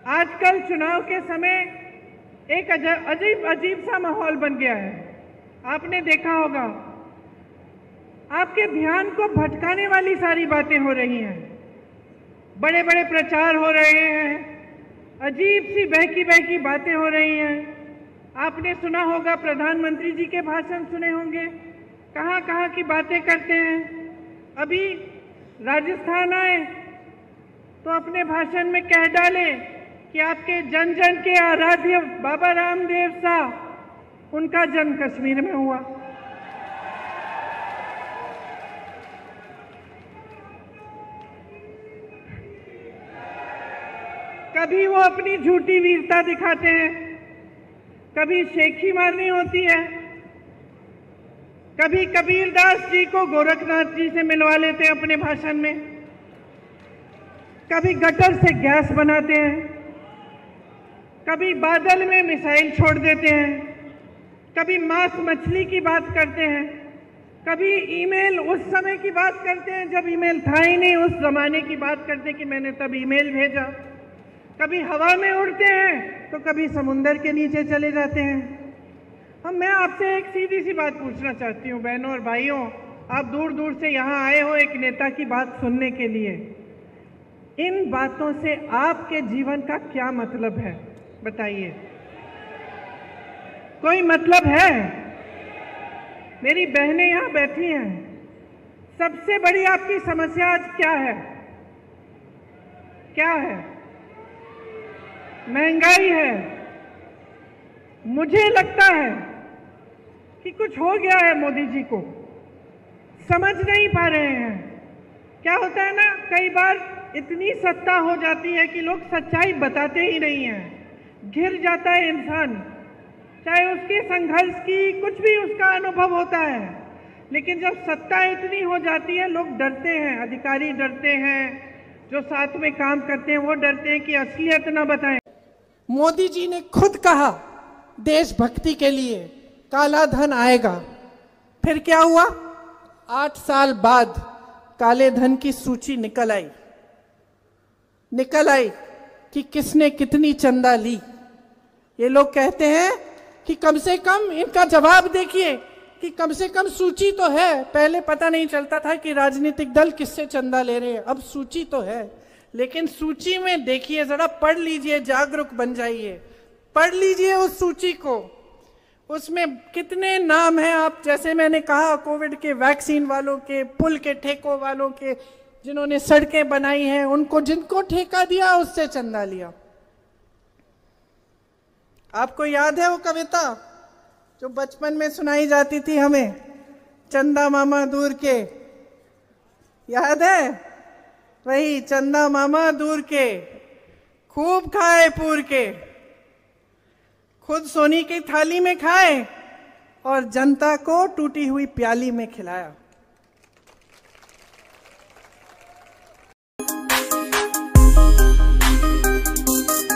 आजकल चुनाव के समय एक अजीब सा माहौल बन गया है। आपने देखा होगा, आपके ध्यान को भटकाने वाली सारी बातें हो रही हैं, बड़े बड़े प्रचार हो रहे हैं, अजीब सी बहकी बहकी बातें हो रही हैं। आपने सुना होगा, प्रधानमंत्री जी के भाषण सुने होंगे, कहाँ कहाँ की बातें करते हैं। अभी राजस्थान आए तो अपने भाषण में कह डाले कि आपके जन जन के आराध्य बाबा रामदेव साहब, उनका जन्म कश्मीर में हुआ। कभी वो अपनी झूठी वीरता दिखाते हैं, कभी शेखी मारनी होती है, कभी कबीरदास जी को गोरखनाथ जी से मिलवा लेते हैं अपने भाषण में, कभी गटर से गैस बनाते हैं, कभी बादल में मिसाइल छोड़ देते हैं, कभी मांस मछली की बात करते हैं, कभी ईमेल उस समय की बात करते हैं जब ईमेल था ही नहीं, उस जमाने की बात करते हैं कि मैंने तब ईमेल भेजा, कभी हवा में उड़ते हैं तो कभी समुंदर के नीचे चले जाते हैं। मैं आपसे एक सीधी सी बात पूछना चाहती हूँ, बहनों और भाइयों, आप दूर दूर से यहाँ आए हो एक नेता की बात सुनने के लिए। इन बातों से आपके जीवन का क्या मतलब है, बताइए? कोई मतलब है? मेरी बहनें यहाँ बैठी हैं, सबसे बड़ी आपकी समस्या आज क्या है? क्या है? महंगाई है। मुझे लगता है कि कुछ हो गया है मोदी जी को, समझ नहीं पा रहे हैं। क्या होता है ना, कई बार इतनी सत्ता हो जाती है कि लोग सच्चाई बताते ही नहीं हैं, घिर जाता है इंसान, चाहे उसके संघर्ष की कुछ भी उसका अनुभव होता है, लेकिन जब सत्ता इतनी हो जाती है लोग डरते हैं, अधिकारी डरते हैं, जो साथ में काम करते हैं वो डरते हैं कि असलियत ना बताएं। मोदी जी ने खुद कहा देशभक्ति के लिए काला धन आएगा, फिर क्या हुआ? 8 साल बाद काले धन की सूची निकल आई कि किसने कितनी चंदा ली। ये लोग कहते हैं कि कम से कम, इनका जवाब देखिए, कि कम से कम सूची तो है। पहले पता नहीं चलता था कि राजनीतिक दल किससे चंदा ले रहे हैं, अब सूची तो है। लेकिन सूची में देखिए, जरा पढ़ लीजिए, जागरूक बन जाइए, पढ़ लीजिए उस सूची को, उसमें कितने नाम हैं। आप, जैसे मैंने कहा, कोविड के वैक्सीन वालों के, पुल के ठेकों वालों के, जिन्होंने सड़कें बनाई हैं, उनको, जिनको ठेका दिया उससे चंदा लिया। आपको याद है वो कविता जो बचपन में सुनाई जाती थी हमें, चंदा मामा दूर के? याद है? वही चंदा मामा दूर के, खूब खाए पूर के, खुद सोनी की थाली में खाए और जनता को टूटी हुई प्याली में खिलाया।